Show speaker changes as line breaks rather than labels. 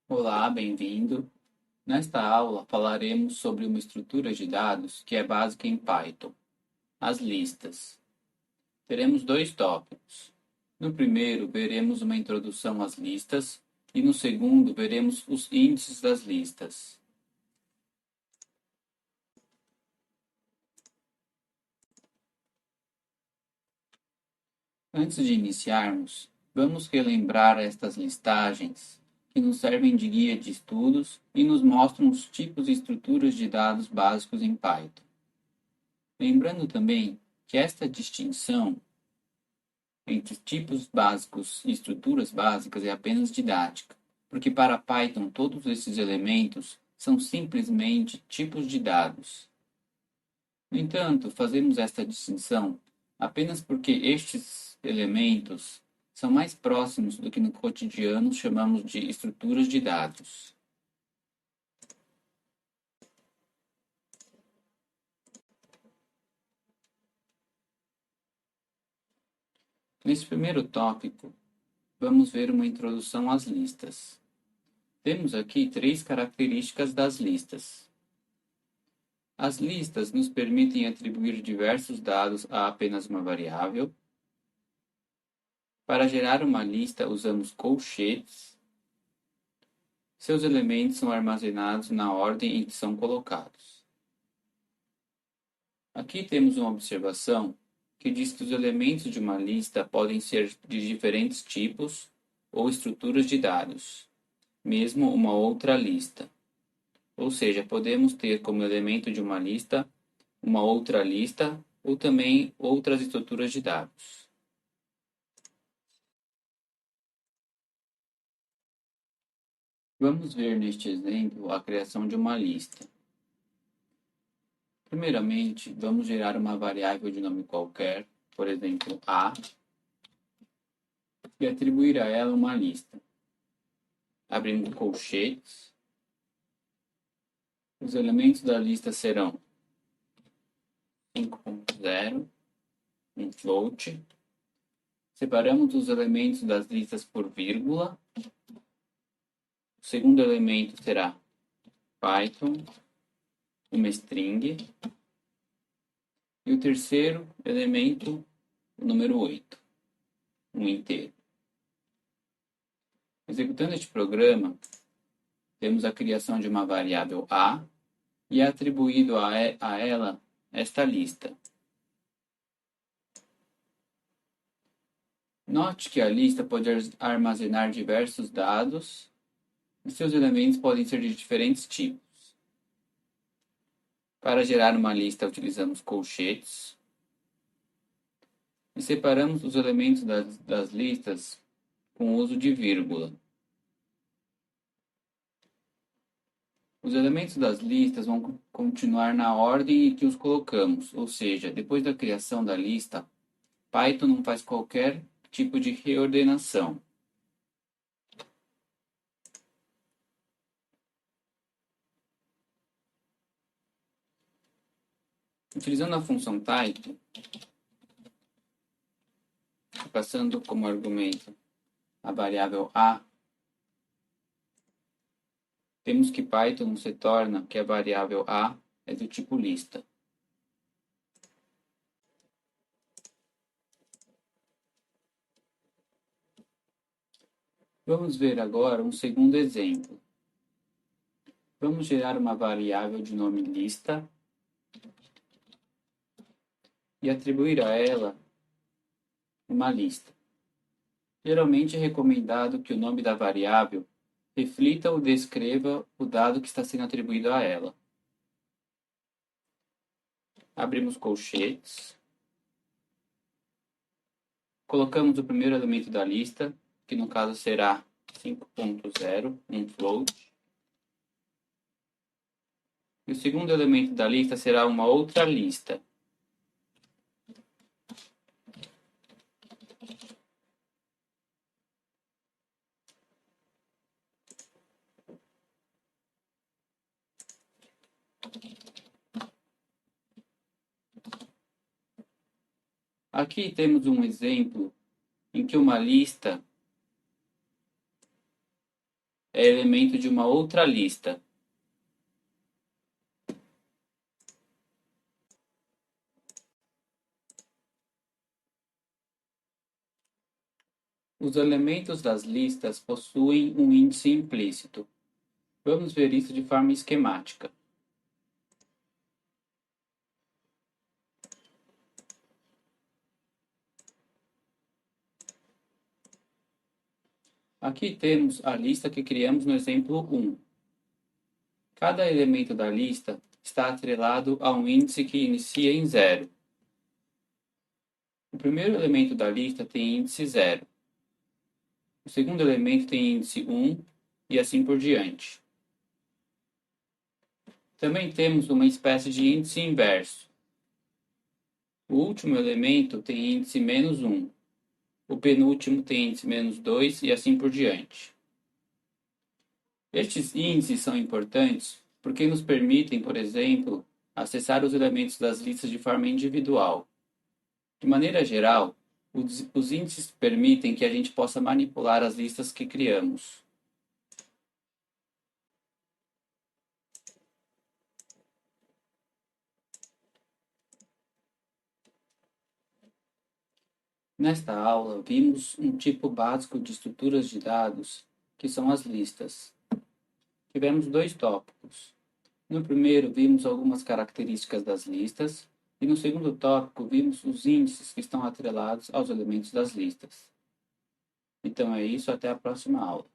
Olá, bem-vindo. Nesta aula falaremos sobre uma estrutura de dados que é básica em Python, as listas. Teremos dois tópicos. No primeiro, veremos uma introdução às listas e no segundo, veremos os índices das listas. Antes de iniciarmos, vamos relembrar estas listagens que nos servem de guia de estudos e nos mostram os tipos e estruturas de dados básicos em Python. Lembrando também que esta distinção entre tipos básicos e estruturas básicas é apenas didática, porque para Python todos esses elementos são simplesmente tipos de dados. No entanto, fazemos esta distinção apenas porque estes elementos são mais próximos do que no cotidiano chamamos de estruturas de dados. Nesse primeiro tópico, vamos ver uma introdução às listas. Temos aqui três características das listas. As listas nos permitem atribuir diversos dados a apenas uma variável. Para gerar uma lista, usamos colchetes. Seus elementos são armazenados na ordem em que são colocados. Aqui temos uma observação que diz que os elementos de uma lista podem ser de diferentes tipos ou estruturas de dados, mesmo uma outra lista. Ou seja, podemos ter como elemento de uma lista uma outra lista ou também outras estruturas de dados. Vamos ver neste exemplo a criação de uma lista. Primeiramente, vamos gerar uma variável de nome qualquer, por exemplo, A, e atribuir a ela uma lista. Abrindo colchetes, os elementos da lista serão 5.0, um float. Separamos os elementos das listas por vírgula. O segundo elemento será Python, uma string. E o terceiro elemento, o número 8, um inteiro. Executando este programa, temos a criação de uma variável A e é atribuído a ela esta lista. Note que a lista pode armazenar diversos dados e seus elementos podem ser de diferentes tipos. Para gerar uma lista, utilizamos colchetes e separamos os elementos das listas com o uso de vírgula. Os elementos das listas vão continuar na ordem em que os colocamos, ou seja, depois da criação da lista, Python não faz qualquer tipo de reordenação. Utilizando a função type, passando como argumento a variável a, temos que Python se torna que a variável a é do tipo lista. Vamos ver agora um segundo exemplo. Vamos gerar uma variável de nome lista e atribuir a ela uma lista. Geralmente é recomendado que o nome da variável reflita ou descreva o dado que está sendo atribuído a ela. Abrimos colchetes. Colocamos o primeiro elemento da lista, que no caso será 5.0, um float. E o segundo elemento da lista será uma outra lista. Aqui temos um exemplo em que uma lista é elemento de uma outra lista. Os elementos das listas possuem um índice implícito. Vamos ver isso de forma esquemática. Aqui temos a lista que criamos no exemplo 1. Cada elemento da lista está atrelado a um índice que inicia em 0. O primeiro elemento da lista tem índice 0. O segundo elemento tem índice 1 e assim por diante. Também temos uma espécie de índice inverso. O último elemento tem índice menos 1. O penúltimo tem índice menos 2 e assim por diante. Estes índices são importantes porque nos permitem, por exemplo, acessar os elementos das listas de forma individual. De maneira geral, os índices permitem que a gente possa manipular as listas que criamos. Nesta aula, vimos um tipo básico de estruturas de dados, que são as listas. Tivemos dois tópicos. No primeiro, vimos algumas características das listas, e no segundo tópico, vimos os índices que estão atrelados aos elementos das listas. Então é isso, até a próxima aula.